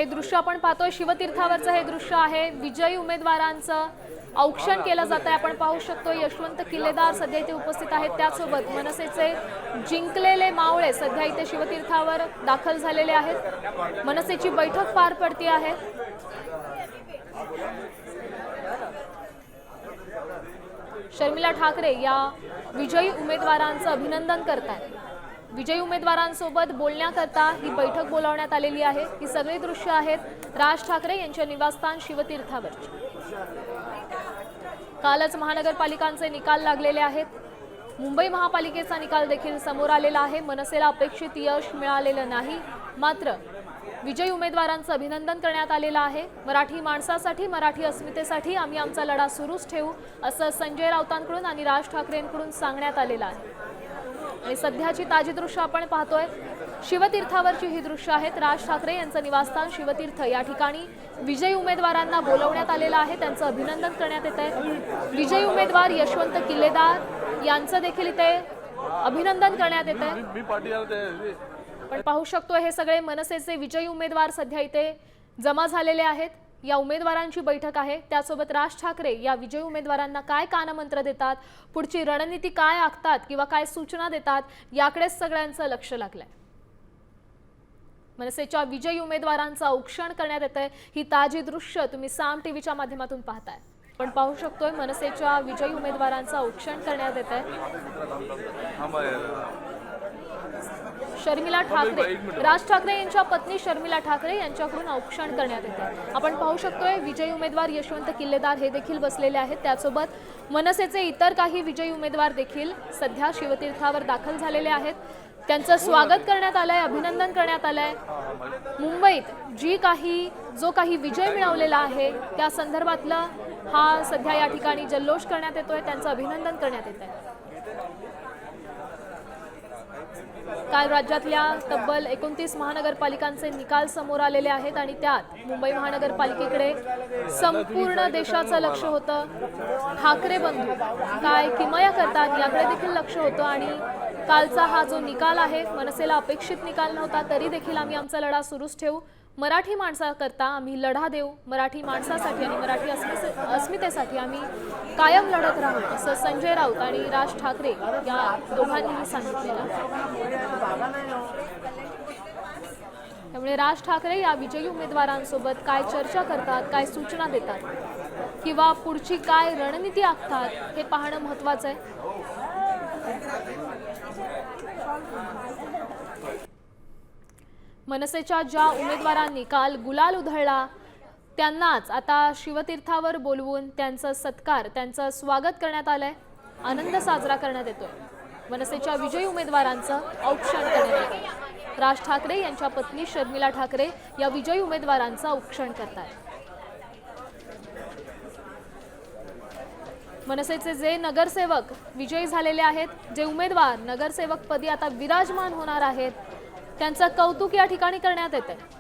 हे दृश्य आपण पाहतोय शिवतीर्थावरचं हे दृश्य आहे। विजयी उमेदवारांचं औक्षण केलं जात आहे। आपण पाहू शकतो यशवंत किल्लेदार सध्या इथे उपस्थित आहेत। त्यासोबत मनसेचे जिंकलेले मावळे सध्या इथे शिवतीर्थावर दाखल झालेले आहेत। मनसेची बैठक पार पडते आहे। शर्मिला ठाकरे या विजयी उमेदवारांचं अभिनंदन करतात। विजयी उमेदवारांसोबत बोलण्याकरता ही बैठक बोलावण्यात आलेली आहे। ही सगळी दृश्य आहेत राज ठाकरे यांच्या निवासस्थान शिवतीर्थावरची। कालच महानगरपालिकांचे निकाल लागलेले आहेत। मुंबई महापालिकेचा निकाल देखील समोर आलेला आहे। मनसेला अपेक्षित यश मिळालेलं नाही, मात्र विजयी उमेदवारांचं अभिनंदन करण्यात आलेलं आहे। मराठी माणसासाठी, मराठी अस्मितेसाठी आम्ही आमचा लढा सुरूच ठेवू असं संजय राऊतांकडून आणि राज ठाकरेंकडून सांगण्यात आलेलं आहे। आणि सध्याची ताजी दृश्य आपण पाहतोय शिवतीर्थावरची ही दृश्य आहेत। राज ठाकरे यांचं निवासस्थान शिवतीर्थ या ठिकाणी विजयी उमेदवारांना बोलवण्यात आलेलं आहे। त्यांचं अभिनंदन करण्यात येत आहे। विजयी उमेदवार यशवंत किल्लेदार यांचं देखील इथे अभिनंदन करण्यात येत आहे। आपण पाहू शकतो हे सगळे मनसेचे विजयी उमेदवार सध्या इथे जमा झालेले आहेत। या उमेदवारांची बैठक आहे। त्यासोबत राज ठाकरे या विजयी उमेदवारांना काय कानमंत्र देतात, पुढची रणनीती काय आखतात किंवा काय सूचना देतात याकडेच सगळ्यांचं लक्ष लागलंय। मनसेच्या विजयी उमेदवारांचं औक्षण करण्यात येतंय। ही ताजी दृश्य तुम्ही साम टीव्हीच्या माध्यमातून पाहताय। आपण पाहू शकतोय मनसेच्या विजयी उमेदवारांचं औक्षण करण्यात येतंय। शर्मिला ठाकरे, राज ठाकरे यांच्या पत्नी शर्मिला ठाकरे यांच्याकडून औक्षण करण्यात येते। आपण पाहू शकतोय विजयी उमेदवार यशवंत किल्लेदार हे देखील बसलेले आहेत। त्यासोबत मनसेचे इतर काही विजयी उमेदवार देखील सध्या शिवतीर्थावर दाखल झालेले आहेत। त्यांचं स्वागत करण्यात आलंय, अभिनंदन करण्यात आलंय। मुंबईत जो काही विजय मिळवलेला आहे त्या संदर्भातला हा सध्या या ठिकाणी जल्लोष करण्यात येतोय, त्यांचं अभिनंदन करण्यात येत आहे। काल राज्यातल्या तब्बल 29 महानगरपालिकांचे निकाल समोर आलेले आहेत आणि त्यात मुंबई महानगरपालिकेकडे संपूर्ण देशाचं लक्ष होतं। ठाकरे बंधू काय किमया करतात याकडे देखील लक्ष होतं आणि कालचा हा जो निकाल आहे मनसेला अपेक्षित निकाल नव्हता, तरी देखील आम्ही आमचा लढा सुरूच ठेवू। मराठी माणसाकरता आम्ही लढा देऊ, मराठी माणसासाठी आणि मराठी अस्मितेसाठी आम्ही कायम लढत राहू असं संजय राऊत आणि राज ठाकरे या दोघांनीही सांगितलेलं। त्यामुळे राज ठाकरे या विजयी उमेदवारांसोबत काय चर्चा करतात, काय सूचना देतात किंवा पुढची काय रणनीती आखतात हे पाहणं महत्त्वाचं आहे। मनसेच्या ज्या उमेदवारांनी काल गुलाल उधळला त्यांनाच आता शिवतीर्थावर बोलवून त्यांचं सत्कार, त्यांचं स्वागत करण्यात आलंय, आनंद साजरा करण्यात येतोय। मनसेच्या विजयी उमेदवारांचं औक्षण करण्यात येतंय। राज ठाकरे यांच्या पत्नी शर्मिला ठाकरे या विजयी उमेदवारांचं औक्षण करतात। मनसेचे जे नगरसेवक विजयी झालेले आहेत, जे उमेदवार नगरसेवक पदी आता विराजमान होणार आहेत, त्यांचं कौतुक या ठिकाणी करण्यात येतंय।